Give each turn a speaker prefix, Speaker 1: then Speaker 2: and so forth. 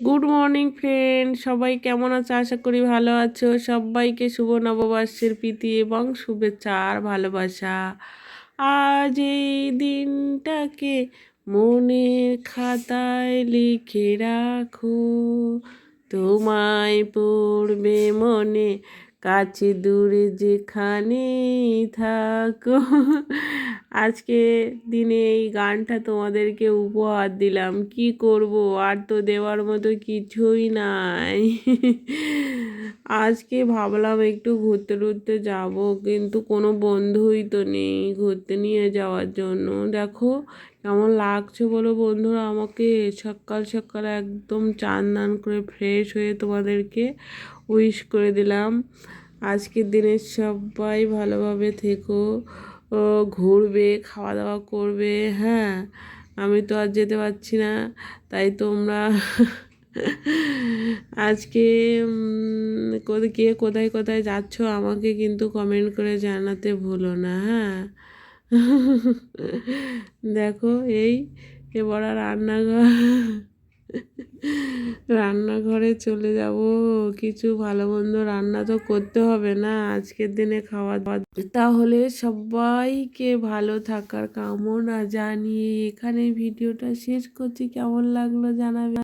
Speaker 1: Good morning friend, সবাই কেমন আছো? আশা করি ভালো আছো। সবাইকে শুভ নববর্ষের প্রীতি এবং শুভেচ্ছা আর ভালোবাসা। আজ এই দিনটাকে মনের খাতায় লিখে রাখো, তোমায় পড়বে মনে, কাছে দূরে যেখানেই থাকো। আজকে দিনে এই গানটা তোমাদেরকে উপহার দিলাম। কি করব, আর তো দেওয়ার মতো কিছুই নাই। আজকে ভাবলাম একটু ঘুরতে টুরতে যাব, কিন্তু কোনো বন্ধুই তো নেই ঘুরতে নিয়ে যাওয়ার জন্য। দেখো কেমন লাগছে বলো বন্ধুরা আমাকে। সকাল সকাল একদম চান দান করে ফ্রেশ হয়ে তোমাদেরকে উইশ করে দিলাম। আজকের দিনে সবাই ভালোভাবে থেকো, ঘুরবে, খাওয়া দাওয়া করবে। হ্যাঁ, আমি তো আর যেতে পারছি না, তাই তোমরা আজকে কে কোথায় কোথায় যাচ্ছ আমাকে কিন্তু কমেন্ট করে জানাতে ভুলো না। হ্যাঁ, দেখো এই এবার রান্নাঘরে চলে যাব। কিছু ভালো মন্দ রান্না তো করতে হবে না আজকের দিনে খাওয়া দাওয়া। তাহলে সবাইকে ভালো থাকার কামনা জানিয়ে এখানে ভিডিওটা শেষ করছি। কেমন লাগলো জানাবে।